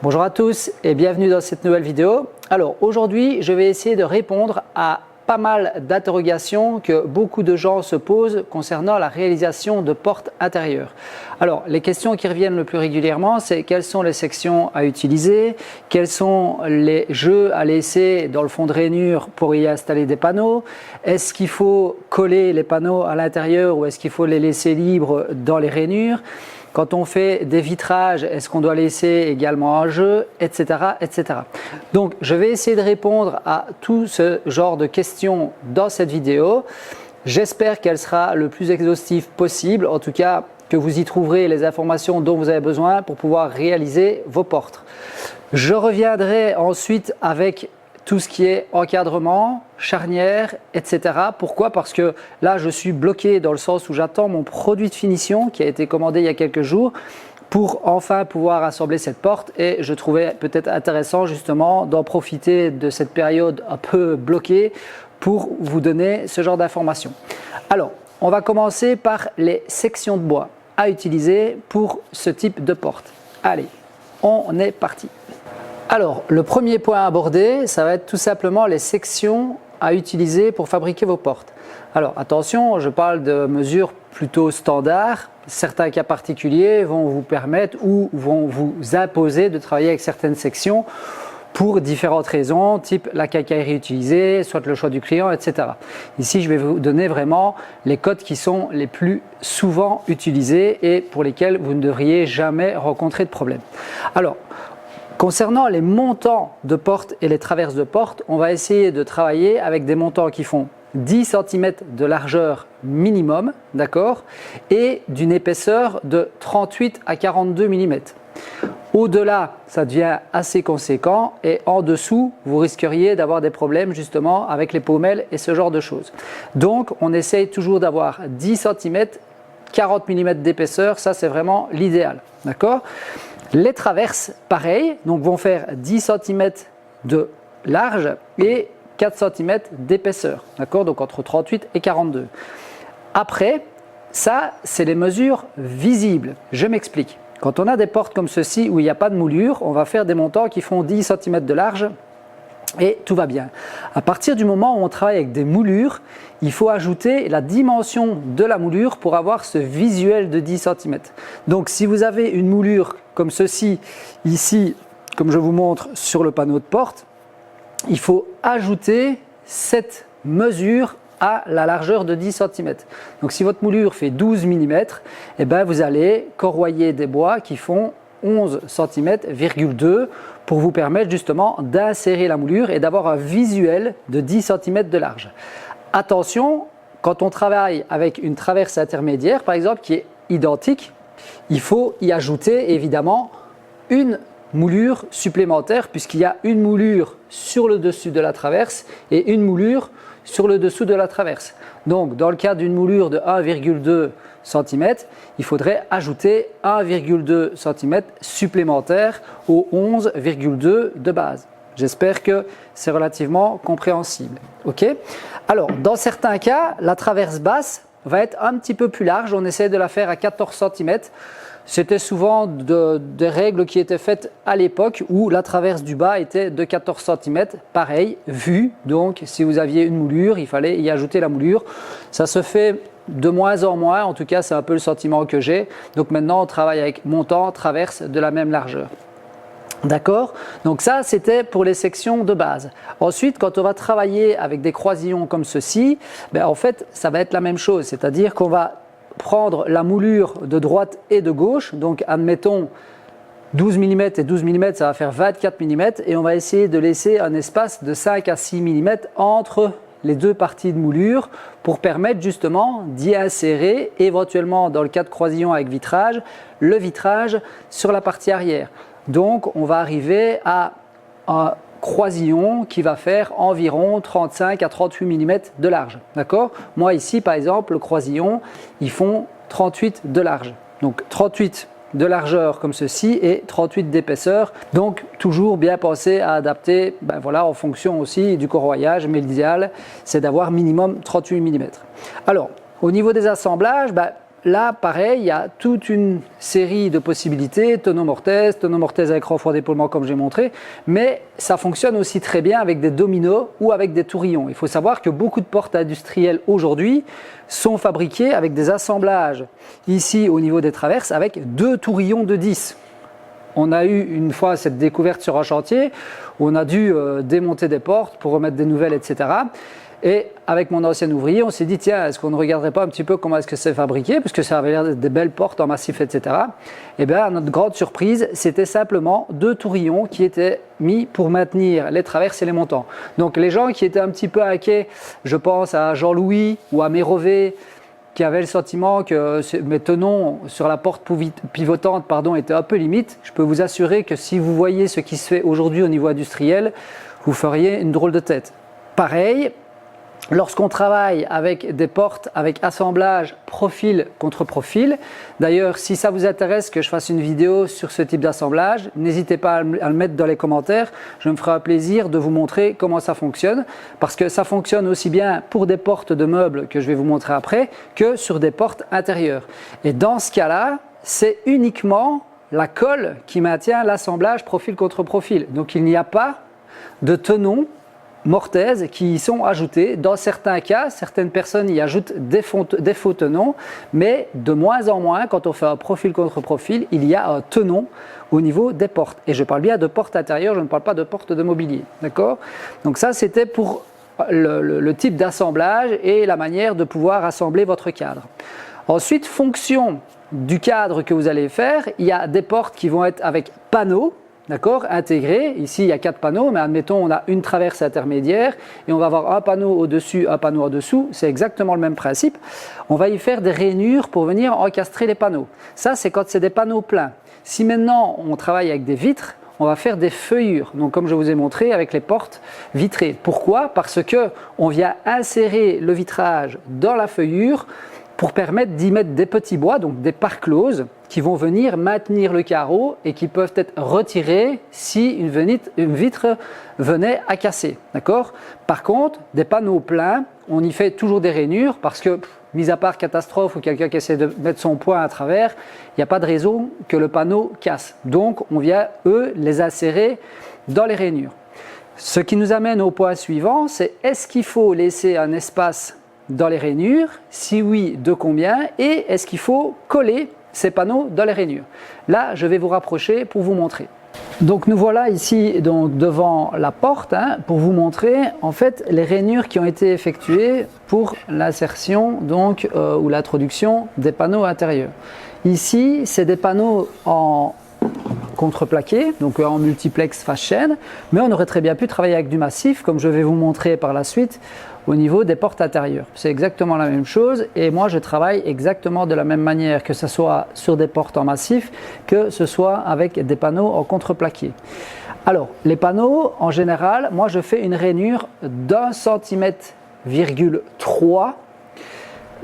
Bonjour à tous et bienvenue dans cette nouvelle vidéo. Alors aujourd'hui, je vais essayer de répondre à pas mal d'interrogations que beaucoup de gens se posent concernant la réalisation de portes intérieures. Alors les questions qui reviennent le plus régulièrement, c'est quelles sont les sections à utiliser, quels sont les jeux à laisser dans le fond de rainure pour y installer des panneaux, est-ce qu'il faut coller les panneaux à l'intérieur ou est-ce qu'il faut les laisser libres dans les rainures? Quand on fait des vitrages, est-ce qu'on doit laisser également un jeu, etc., etc. Donc, je vais essayer de répondre à tout ce genre de questions dans cette vidéo. J'espère qu'elle sera le plus exhaustive possible, en tout cas que vous y trouverez les informations dont vous avez besoin pour pouvoir réaliser vos portes. Je reviendrai ensuite avec tout ce qui est encadrement, charnière, etc. Pourquoi? Parce que là, je suis bloqué dans le sens où j'attends mon produit de finition qui a été commandé il y a quelques jours pour enfin pouvoir assembler cette porte et je trouvais peut-être intéressant justement d'en profiter de cette période un peu bloquée pour vous donner ce genre d'informations. Alors, on va commencer par les sections de bois à utiliser pour ce type de porte. Allez, on est parti. Alors, le premier point à aborder, ça va être tout simplement les sections à utiliser pour fabriquer vos portes. Alors, attention, je parle de mesures plutôt standards. Certains cas particuliers vont vous permettre ou vont vous imposer de travailler avec certaines sections pour différentes raisons, type la quincaillerie utilisée, soit le choix du client, etc. Ici, je vais vous donner vraiment les codes qui sont les plus souvent utilisés et pour lesquels vous ne devriez jamais rencontrer de problème. Alors, concernant les montants de porte et les traverses de porte, on va essayer de travailler avec des montants qui font 10 cm de largeur minimum, d'accord, et d'une épaisseur de 38 à 42 mm. Au-delà, ça devient assez conséquent et en dessous, vous risqueriez d'avoir des problèmes justement avec les pommelles et ce genre de choses. Donc, on essaye toujours d'avoir 10 cm, 40 mm d'épaisseur, ça c'est vraiment l'idéal, d'accord? Les traverses, pareil, donc vont faire 10 cm de large et 4 cm d'épaisseur, d'accord? Donc entre 38 et 42. Après, ça, c'est les mesures visibles. Je m'explique. Quand on a des portes comme ceci où il n'y a pas de moulure, on va faire des montants qui font 10 cm de large et tout va bien. À partir du moment où on travaille avec des moulures, il faut ajouter la dimension de la moulure pour avoir ce visuel de 10 cm. Donc si vous avez une moulure comme ceci, ici, comme je vous montre sur le panneau de porte, il faut ajouter cette mesure à la largeur de 10 cm. Donc si votre moulure fait 12 mm, eh ben vous allez corroyer des bois qui font 11 cm,2 pour vous permettre justement d'insérer la moulure et d'avoir un visuel de 10 cm de large. Attention, quand on travaille avec une traverse intermédiaire par exemple qui est identique, il faut y ajouter évidemment une moulure supplémentaire puisqu'il y a une moulure sur le dessus de la traverse et une moulure sur le dessous de la traverse. Donc dans le cas d'une moulure de 1,2 cm, il faudrait ajouter 1,2 cm supplémentaire aux 11,2 de base. J'espère que c'est relativement compréhensible. Ok? Alors dans certains cas, la traverse basse va être un petit peu plus large. On essaie de la faire à 14 cm. C'était souvent des règles qui étaient faites à l'époque où la traverse du bas était de 14 cm, pareil, vue. Donc si vous aviez une moulure, il fallait y ajouter la moulure. Ça se fait de moins en moins, en tout cas c'est un peu le sentiment que j'ai. Donc maintenant on travaille avec montant, traverse de la même largeur. D'accord? Donc ça c'était pour les sections de base. Ensuite quand on va travailler avec des croisillons comme ceci, ben, en fait ça va être la même chose. C'est-à-dire qu'on va prendre la moulure de droite et de gauche, donc admettons 12 mm et 12 mm, ça va faire 24 mm et on va essayer de laisser un espace de 5 à 6 mm entre les deux parties de moulure pour permettre justement d'y insérer éventuellement dans le cas de croisillon avec vitrage, le vitrage sur la partie arrière. Donc on va arriver à un croisillon qui va faire environ 35 à 38 mm de large. D'accord? Moi ici par exemple le croisillon ils font 38 de large. Donc 38 de largeur comme ceci et 38 d'épaisseur. Donc toujours bien penser à adapter voilà, en fonction aussi du corroyage, mais l'idéal c'est d'avoir minimum 38 mm. Alors au niveau des assemblages, là, pareil, il y a toute une série de possibilités, tonneau mortaise avec renfort d'épaulement comme j'ai montré, mais ça fonctionne aussi très bien avec des dominos ou avec des tourillons. Il faut savoir que beaucoup de portes industrielles aujourd'hui sont fabriquées avec des assemblages ici au niveau des traverses avec 2 tourillons de 10. On a eu une fois cette découverte sur un chantier où on a dû démonter des portes pour remettre des nouvelles, etc. Et avec mon ancien ouvrier, on s'est dit, tiens, est-ce qu'on ne regarderait pas un petit peu comment est-ce que c'est fabriqué, puisque ça avait l'air d'être des belles portes en massif, etc. Et bien, à notre grande surprise, c'était simplement 2 tourillons qui étaient mis pour maintenir les traverses et les montants. Donc les gens qui étaient un petit peu inquiets, je pense à Jean-Louis ou à Mérové, qui avaient le sentiment que mes tenons sur la porte pivotante étaient un peu limites, je peux vous assurer que si vous voyez ce qui se fait aujourd'hui au niveau industriel, vous feriez une drôle de tête. Pareil, lorsqu'on travaille avec des portes avec assemblage profil contre profil, d'ailleurs si ça vous intéresse que je fasse une vidéo sur ce type d'assemblage, n'hésitez pas à le mettre dans les commentaires, je me ferai un plaisir de vous montrer comment ça fonctionne, parce que ça fonctionne aussi bien pour des portes de meubles que je vais vous montrer après, que sur des portes intérieures. Et dans ce cas-là, c'est uniquement la colle qui maintient l'assemblage profil contre profil, donc il n'y a pas de tenons mortaises qui y sont ajoutées. Dans certains cas, certaines personnes y ajoutent des faux tenons, mais de moins en moins, quand on fait un profil contre profil, il y a un tenon au niveau des portes. Et je parle bien de portes intérieures, je ne parle pas de portes de mobilier. D'accord ? Donc ça, c'était pour le type d'assemblage et la manière de pouvoir assembler votre cadre. Ensuite, fonction du cadre que vous allez faire, il y a des portes qui vont être avec panneaux. D'accord, intégré. Ici, il y a 4 panneaux, mais admettons, on a une traverse intermédiaire et on va avoir un panneau au-dessus, un panneau en-dessous. C'est exactement le même principe. On va y faire des rainures pour venir encastrer les panneaux. Ça, c'est quand c'est des panneaux pleins. Si maintenant, on travaille avec des vitres, on va faire des feuillures. Donc, comme je vous ai montré, avec les portes vitrées. Pourquoi ? Parce qu'on vient insérer le vitrage dans la feuillure pour permettre d'y mettre des petits bois, donc des parts closes, qui vont venir maintenir le carreau et qui peuvent être retirés si une vitre venait à casser. D'accord ? Par contre, des panneaux pleins, on y fait toujours des rainures parce que, mis à part catastrophe ou quelqu'un qui essaie de mettre son poing à travers, il n'y a pas de raison que le panneau casse. Donc, on vient, les insérer dans les rainures. Ce qui nous amène au point suivant, c'est est-ce qu'il faut laisser un espace dans les rainures? Si oui, de combien? Et est-ce qu'il faut coller ces panneaux dans les rainures? Là, je vais vous rapprocher pour vous montrer. Donc nous voilà ici donc, devant la porte pour vous montrer en fait les rainures qui ont été effectuées pour l'insertion ou l'introduction des panneaux intérieurs. Ici, c'est des panneaux en contreplaqué, donc en multiplex face chaîne, mais on aurait très bien pu travailler avec du massif, comme je vais vous montrer par la suite au niveau des portes intérieures. C'est exactement la même chose et moi je travaille exactement de la même manière, que ce soit sur des portes en massif, que ce soit avec des panneaux en contreplaqué. Alors, les panneaux, en général, moi je fais une rainure d'1,3 cm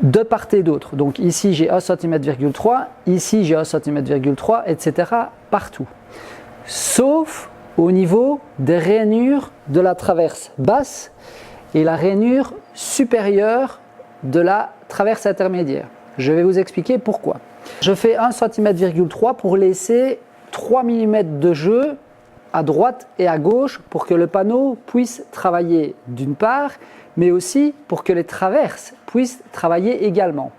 de part et d'autre. Donc ici j'ai 1,3 cm, ici j'ai 1,3 cm, etc. partout. Sauf au niveau des rainures de la traverse basse et la rainure supérieure de la traverse intermédiaire. Je vais vous expliquer pourquoi. Je fais 1,3 cm pour laisser 3 mm de jeu à droite et à gauche pour que le panneau puisse travailler d'une part, mais aussi pour que les traverses puissent travailler également.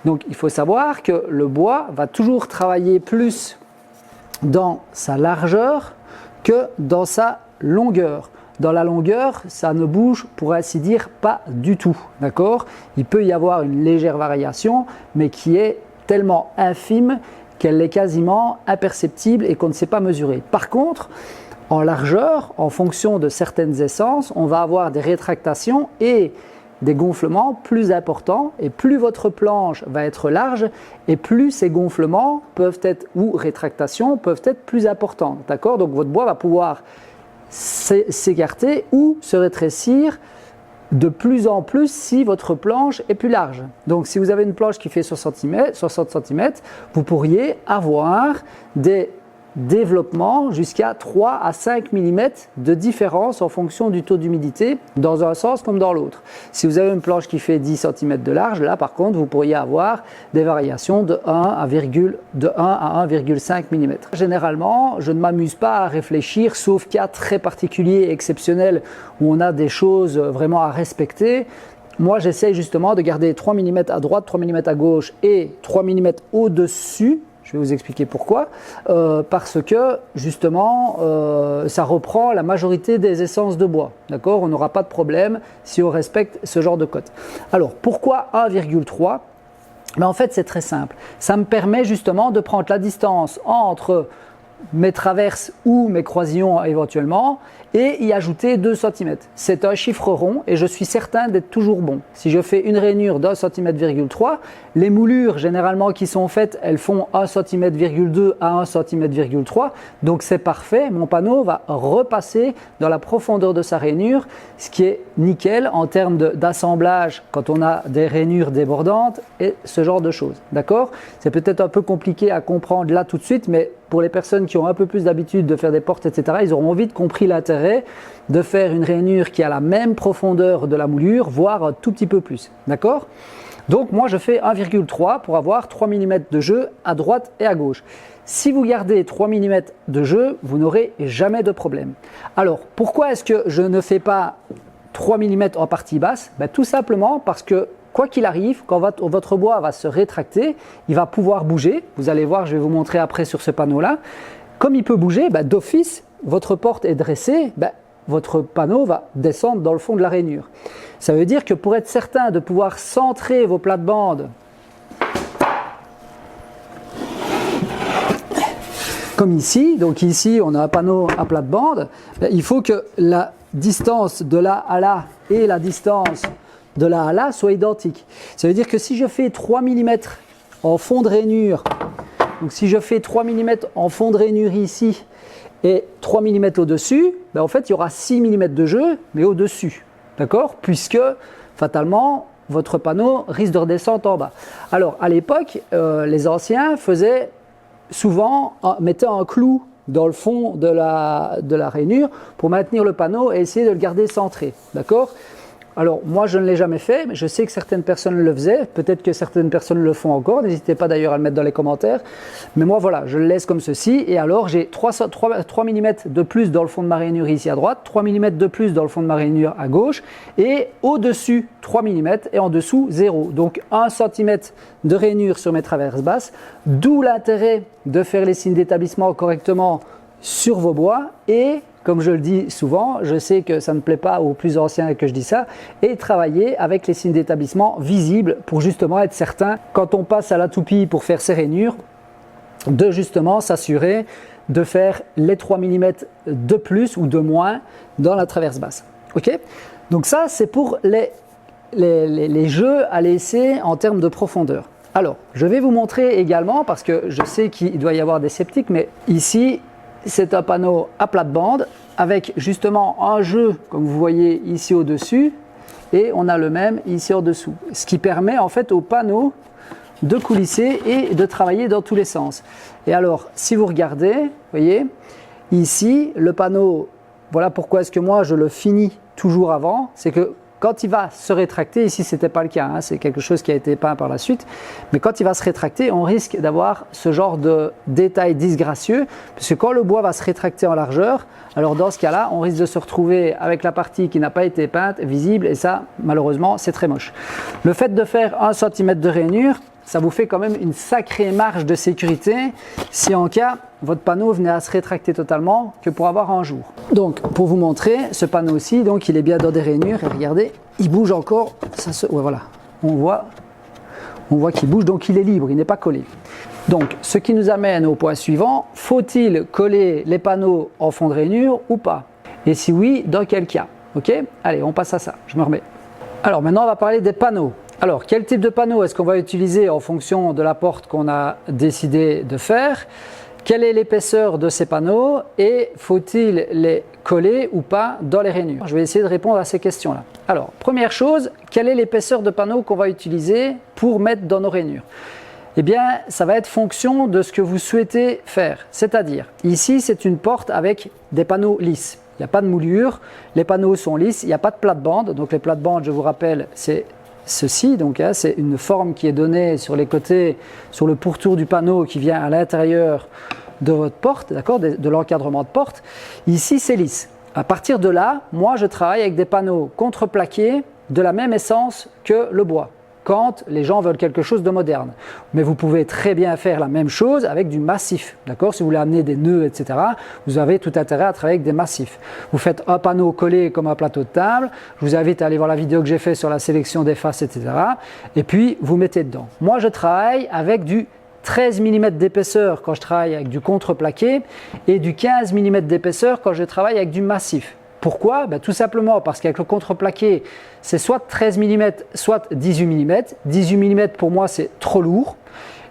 Donc il faut savoir que le bois va toujours travailler plus dans sa largeur que dans sa longueur. Dans la longueur, ça ne bouge pour ainsi dire pas du tout, d'accord ? Il peut y avoir une légère variation, mais qui est tellement infime qu'elle est quasiment imperceptible et qu'on ne sait pas mesurer. Par contre, en largeur, en fonction de certaines essences, on va avoir des rétractations et des gonflements plus importants, et plus votre planche va être large et plus ces gonflements peuvent être, ou rétractations peuvent être plus importantes, d'accord ? Donc votre bois va pouvoir s'écarter ou se rétrécir de plus en plus si votre planche est plus large. Donc si vous avez une planche qui fait 60 cm, vous pourriez avoir des développement jusqu'à 3 à 5 mm de différence en fonction du taux d'humidité dans un sens comme dans l'autre. Si vous avez une planche qui fait 10 cm de large, là par contre vous pourriez avoir des variations de 1 à 1,5 mm. Généralement, je ne m'amuse pas à réfléchir, sauf cas très particuliers et exceptionnels où on a des choses vraiment à respecter. Moi j'essaye justement de garder 3 mm à droite, 3 mm à gauche et 3 mm au-dessus. Je vais vous expliquer pourquoi. Parce que justement, ça reprend la majorité des essences de bois. D'accord ? On n'aura pas de problème si on respecte ce genre de cote. Alors, pourquoi 1,3 ? Ben, en fait, c'est très simple. Ça me permet justement de prendre la distance entre mes traverses ou mes croisillons éventuellement et y ajouter 2 cm. C'est un chiffre rond et je suis certain d'être toujours bon. Si je fais une rainure d'1,3 cm, les moulures généralement qui sont faites, elles font 1,2 cm à 1,3 cm, donc c'est parfait. Mon panneau va repasser dans la profondeur de sa rainure, ce qui est nickel en termes d'assemblage quand on a des rainures débordantes et ce genre de choses. D'accord ? C'est peut-être un peu compliqué à comprendre là tout de suite, mais pour les personnes qui ont un peu plus d'habitude de faire des portes, etc., ils auront vite compris l'intérêt de faire une rainure qui a la même profondeur de la moulure, voire un tout petit peu plus. D'accord ? Donc moi je fais 1,3 pour avoir 3 mm de jeu à droite et à gauche. Si vous gardez 3 mm de jeu, vous n'aurez jamais de problème. Alors pourquoi est-ce que je ne fais pas 3 mm en partie basse ? Ben, tout simplement parce que quoi qu'il arrive, quand votre bois va se rétracter, il va pouvoir bouger. Vous allez voir, je vais vous montrer après sur ce panneau-là. Comme il peut bouger, d'office, votre porte est dressée, votre panneau va descendre dans le fond de la rainure. Ça veut dire que pour être certain de pouvoir centrer vos plates-bandes comme ici, donc ici on a un panneau à plate-bande, il faut que la distance de là à là et la distance de là à là soit identique. Ça veut dire que si je fais 3 mm en fond de rainure, donc si je fais 3 mm en fond de rainure ici et 3 mm au-dessus, en fait il y aura 6 mm de jeu, mais au-dessus. D'accord ? Puisque fatalement, votre panneau risque de redescendre en bas. Alors à l'époque, les anciens faisaient souvent, mettaient un clou dans le fond de la rainure pour maintenir le panneau et essayer de le garder centré. D'accord ? Alors moi je ne l'ai jamais fait, mais je sais que certaines personnes le faisaient, peut-être que certaines personnes le font encore, n'hésitez pas d'ailleurs à le mettre dans les commentaires, mais moi voilà, je le laisse comme ceci, et alors j'ai 3 mm de plus dans le fond de ma rainure ici à droite, 3 mm de plus dans le fond de ma rainure à gauche, et au-dessus 3 mm et en dessous 0, donc 1 cm de rainure sur mes traverses basses, d'où l'intérêt de faire les signes d'établissement correctement sur vos bois, et comme je le dis souvent, je sais que ça ne plaît pas aux plus anciens que je dis ça, et travailler avec les signes d'établissement visibles pour justement être certain, quand on passe à la toupie pour faire ses rainures, de justement s'assurer de faire les 3 mm de plus ou de moins dans la traverse basse. Ok ? Donc ça, c'est pour les jeux à laisser en termes de profondeur. Alors, je vais vous montrer également, parce que je sais qu'il doit y avoir des sceptiques, mais ici, c'est un panneau à plate-bande avec justement un jeu, comme vous voyez ici au-dessus, et on a le même ici en dessous. Ce qui permet en fait au panneau de coulisser et de travailler dans tous les sens. Et alors, si vous regardez, vous voyez, ici, le panneau, voilà pourquoi est-ce que moi je le finis toujours avant, c'est que quand il va se rétracter, ici ce n'était pas le cas, hein, c'est quelque chose qui a été peint par la suite, mais quand il va se rétracter, on risque d'avoir ce genre de détail disgracieux, puisque quand le bois va se rétracter en largeur, alors dans ce cas-là, on risque de se retrouver avec la partie qui n'a pas été peinte, visible, et ça, malheureusement, c'est très moche. Le fait de faire 1 cm de rainure, ça vous fait quand même une sacrée marge de sécurité si en cas votre panneau venait à se rétracter totalement que pour avoir un jour. Donc pour vous montrer ce panneau aussi, donc il est bien dans des rainures et regardez, il bouge encore, ouais, voilà, on voit qu'il bouge, donc il est libre, il n'est pas collé. Donc ce qui nous amène au point suivant, faut-il coller les panneaux en fond de rainure ou pas? Et si oui, dans quel cas? Ok, allez, on passe à ça, je me remets. Alors maintenant on va parler des panneaux. Alors, quel type de panneau est-ce qu'on va utiliser en fonction de la porte qu'on a décidé de faire? Quelle est l'épaisseur de ces panneaux et faut-il les coller ou pas dans les rainures? Je vais essayer de répondre à ces questions-là. Alors, première chose, quelle est l'épaisseur de panneau qu'on va utiliser pour mettre dans nos rainures? Eh bien, ça va être fonction de ce que vous souhaitez faire. C'est-à-dire, ici, c'est une porte avec des panneaux lisses. Il n'y a pas de moulure, les panneaux sont lisses, il n'y a pas de plate-bande. Donc les plates-bandes, je vous rappelle, c'est ceci. Donc c'est une forme qui est donnée sur les côtés, sur le pourtour du panneau qui vient à l'intérieur de votre porte, d'accord, de l'encadrement de porte. Ici, c'est lisse. À partir de là, moi, je travaille avec des panneaux contreplaqués de la même essence que le bois, quand les gens veulent quelque chose de moderne. Mais vous pouvez très bien faire la même chose avec du massif, d'accord? Si vous voulez amener des nœuds, etc., vous avez tout intérêt à travailler avec des massifs. Vous faites un panneau collé comme un plateau de table, je vous invite à aller voir la vidéo que j'ai faite sur la sélection des faces, etc., et puis vous mettez dedans. Moi, je travaille avec du 13 mm d'épaisseur quand je travaille avec du contreplaqué et du 15 mm d'épaisseur quand je travaille avec du massif. Pourquoi? Tout simplement parce qu'avec le contreplaqué, c'est soit 13 mm, soit 18 mm. 18 mm pour moi, c'est trop lourd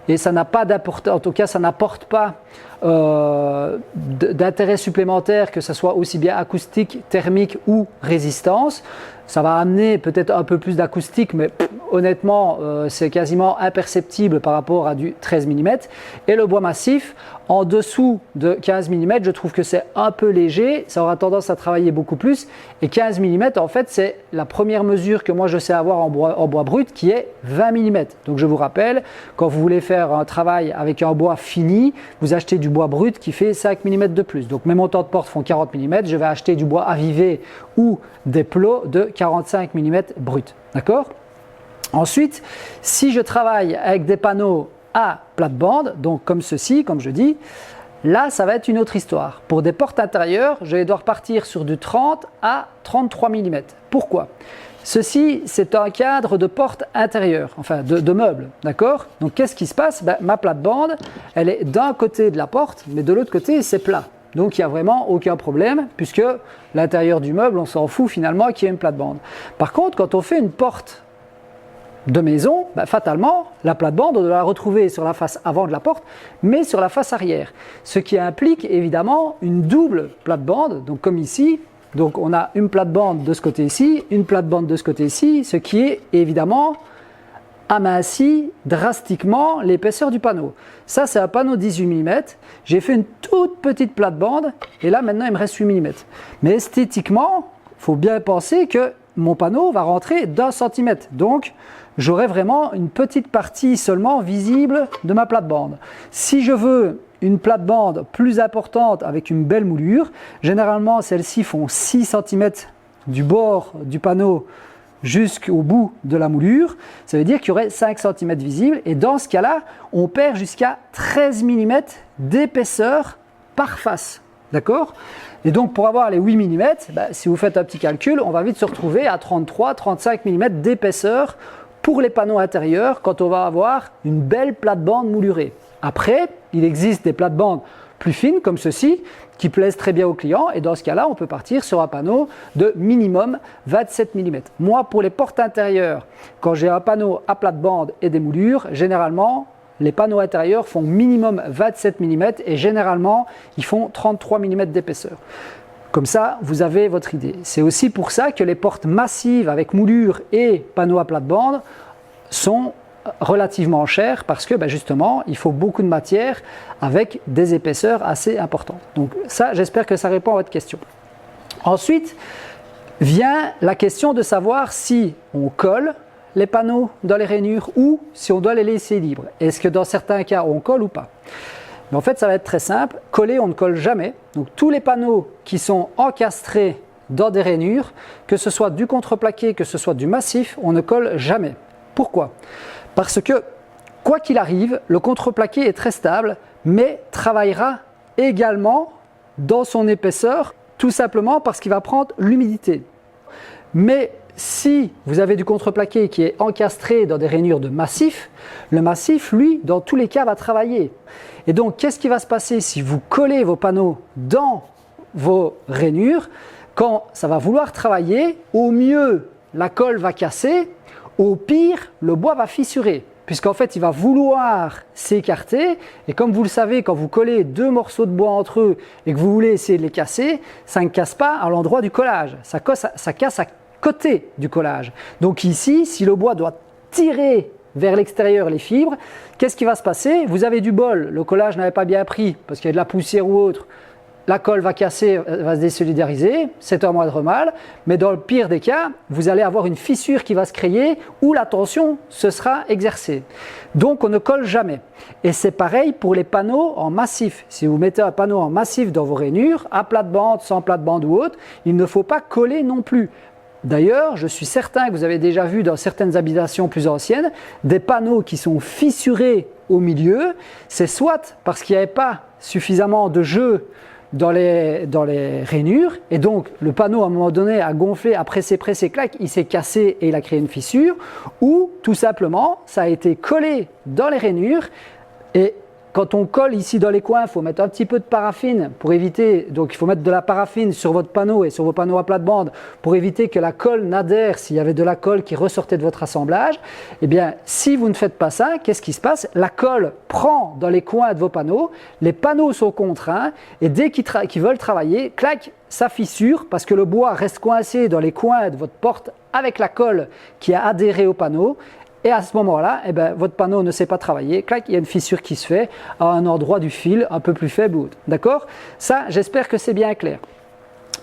et ça n'a pas d'importance, en tout cas, ça n'apporte pas d'intérêt supplémentaire, que ce soit aussi bien acoustique, thermique ou résistance. Ça va amener peut-être un peu plus d'acoustique, mais honnêtement, c'est quasiment imperceptible par rapport à du 13 mm. Et le bois massif, en dessous de 15 mm, je trouve que c'est un peu léger, ça aura tendance à travailler beaucoup plus. Et 15 mm, en fait, c'est la première mesure que moi je sais avoir en bois brut, qui est 20 mm. Donc je vous rappelle, quand vous voulez faire un travail avec un bois fini, vous achetez du bois brut qui fait 5 mm de plus. Donc mes montants de porte font 40 mm, je vais acheter du bois avivé ou des plots de 45 mm brut. D'accord? Ensuite, si je travaille avec des panneaux à plate-bande, donc comme ceci, comme je dis, là ça va être une autre histoire. Pour des portes intérieures, je vais devoir partir sur du 30 à 33 mm. Pourquoi? Ceci, c'est un cadre de porte intérieure, enfin de meuble, d'accord? Donc qu'est-ce qui se passe? Ma plate-bande, elle est d'un côté de la porte, mais de l'autre côté, c'est plat. Donc il n'y a vraiment aucun problème, puisque l'intérieur du meuble, on s'en fout finalement qu'il y ait une plate-bande. Par contre, quand on fait une porte de maison, fatalement, la plate-bande, on doit la retrouver sur la face avant de la porte, mais sur la face arrière. Ce qui implique évidemment une double plate-bande, donc comme ici. Donc on a une plate-bande de ce côté-ci, une plate-bande de ce côté-ci, ce qui est évidemment amincit drastiquement l'épaisseur du panneau. Ça, c'est un panneau 18 mm. J'ai fait une toute petite plate-bande et là, maintenant, il me reste 8 mm. Mais esthétiquement, il faut bien penser que mon panneau va rentrer d'1 cm. Donc, j'aurai vraiment une petite partie seulement visible de ma plate-bande. Si je veux une plate-bande plus importante avec une belle moulure, généralement, celles-ci font 6 cm du bord du panneau jusqu'au bout de la moulure, ça veut dire qu'il y aurait 5 cm visibles et dans ce cas-là, on perd jusqu'à 13 mm d'épaisseur par face. D'accord? Et donc pour avoir les 8 mm, si vous faites un petit calcul, on va vite se retrouver à 33-35 mm d'épaisseur pour les panneaux intérieurs quand on va avoir une belle plate-bande moulurée. Après, il existe des plates-bandes plus fines comme ceci qui plaisent très bien aux clients et dans ce cas-là, on peut partir sur un panneau de minimum 27 mm. Moi, pour les portes intérieures, quand j'ai un panneau à plate-bande et des moulures, généralement, les panneaux intérieurs font minimum 27 mm et généralement, ils font 33 mm d'épaisseur. Comme ça, vous avez votre idée. C'est aussi pour ça que les portes massives avec moulure et panneaux à plate-bande sont relativement chères parce que justement, il faut beaucoup de matière avec des épaisseurs assez importantes. Donc ça, j'espère que ça répond à votre question. Ensuite, vient la question de savoir si on colle les panneaux dans les rainures ou si on doit les laisser libres. Est-ce que dans certains cas, on colle ou pas? Mais en fait, ça va être très simple. Coller, on ne colle jamais. Donc tous les panneaux qui sont encastrés dans des rainures, que ce soit du contreplaqué, que ce soit du massif, on ne colle jamais. Pourquoi? Parce que, quoi qu'il arrive, le contreplaqué est très stable, mais travaillera également dans son épaisseur, tout simplement parce qu'il va prendre l'humidité. Mais si vous avez du contreplaqué qui est encastré dans des rainures de massif, le massif, lui, dans tous les cas, va travailler. Et donc, qu'est-ce qui va se passer si vous collez vos panneaux dans vos rainures? Quand ça va vouloir travailler, au mieux, la colle va casser, au pire, le bois va fissurer, puisqu'en fait, il va vouloir s'écarter. Et comme vous le savez, quand vous collez deux morceaux de bois entre eux et que vous voulez essayer de les casser, ça ne casse pas à l'endroit du collage, ça casse à côté du collage. Donc ici, si le bois doit tirer vers l'extérieur les fibres, qu'est-ce qui va se passer? Vous avez du bol, le collage n'avait pas bien pris parce qu'il y a de la poussière ou autre, la colle va casser, va se désolidariser, c'est un moindre mal, mais dans le pire des cas, vous allez avoir une fissure qui va se créer où la tension se sera exercée. Donc on ne colle jamais. Et c'est pareil pour les panneaux en massif. Si vous mettez un panneau en massif dans vos rainures, à plate-bande, sans plate-bande ou autre, il ne faut pas coller non plus. D'ailleurs, je suis certain que vous avez déjà vu dans certaines habitations plus anciennes, des panneaux qui sont fissurés au milieu. C'est soit parce qu'il n'y avait pas suffisamment de jeu dans les rainures, et donc le panneau à un moment donné a gonflé, a pressé, clac, il s'est cassé et il a créé une fissure, ou tout simplement ça a été collé dans les rainures, et quand on colle ici dans les coins, il faut mettre un petit peu de paraffine pour éviter, donc il faut mettre de la paraffine sur votre panneau et sur vos panneaux à plate-bande pour éviter que la colle n'adhère s'il y avait de la colle qui ressortait de votre assemblage. Eh bien, si vous ne faites pas ça, qu'est-ce qui se passe? La colle prend dans les coins de vos panneaux, les panneaux sont contraints et dès qu'ils veulent travailler, clac, ça fissure parce que le bois reste coincé dans les coins de votre porte avec la colle qui a adhéré au panneau. Et à ce moment-là, eh ben, votre panneau ne sait pas travailler, clac, il y a une fissure qui se fait à un endroit du fil un peu plus faible ou autre. D'accord? Ça, j'espère que c'est bien clair.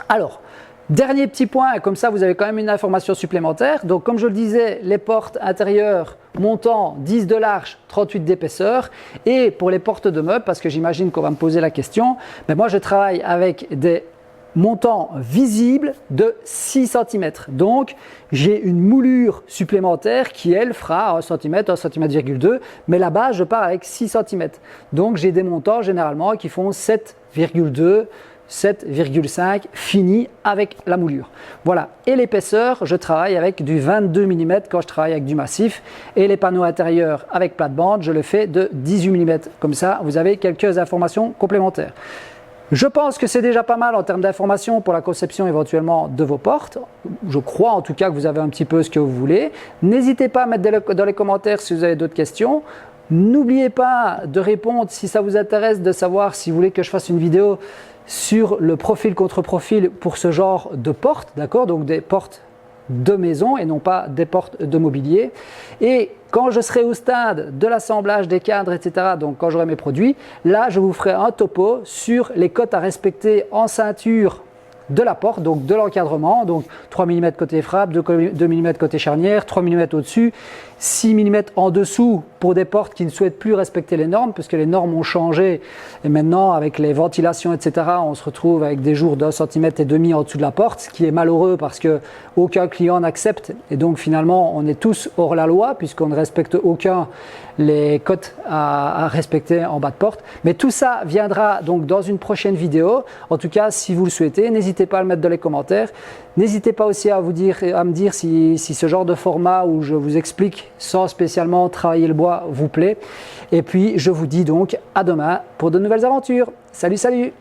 Alors, dernier petit point, comme ça vous avez quand même une information supplémentaire. Donc comme je le disais, les portes intérieures montant 10 de large, 38 d'épaisseur. Et pour les portes de meubles, parce que j'imagine qu'on va me poser la question, mais moi je travaille avec des montant visible de 6 cm. Donc, j'ai une moulure supplémentaire qui, elle, fera 1 cm, 1,2 cm, mais là-bas, je pars avec 6 cm. Donc, j'ai des montants généralement qui font 7,2 7,5 finis avec la moulure. Voilà. Et l'épaisseur, je travaille avec du 22 mm quand je travaille avec du massif. Et les panneaux intérieurs avec plate-bande, je le fais de 18 mm. Comme ça, vous avez quelques informations complémentaires. Je pense que c'est déjà pas mal en termes d'informations pour la conception éventuellement de vos portes. Je crois en tout cas que vous avez un petit peu ce que vous voulez. N'hésitez pas à mettre dans les commentaires si vous avez d'autres questions. N'oubliez pas de répondre si ça vous intéresse, de savoir si vous voulez que je fasse une vidéo sur le profil contre profil pour ce genre de portes, d'accord? Donc des portes de maison et non pas des portes de mobilier. Et quand je serai au stade de l'assemblage des cadres, etc., donc quand j'aurai mes produits, là je vous ferai un topo sur les cotes à respecter en ceinture de la porte, donc de l'encadrement, donc 3 mm côté frappe, 2 mm côté charnière, 3 mm au-dessus, 6 mm en dessous pour des portes qui ne souhaitent plus respecter les normes, puisque les normes ont changé et maintenant avec les ventilations, etc., on se retrouve avec des jours d'1,5 cm en dessous de la porte, ce qui est malheureux parce que aucun client n'accepte et donc finalement on est tous hors la loi puisqu'on ne respecte aucun les cotes à respecter en bas de porte. Mais tout ça viendra donc dans une prochaine vidéo. En tout cas, si vous le souhaitez, n'hésitez pas à le mettre dans les commentaires. N'hésitez pas aussi à me dire si ce genre de format où je vous explique sans spécialement travailler le bois vous plaît. Et puis, je vous dis donc à demain pour de nouvelles aventures. Salut, salut!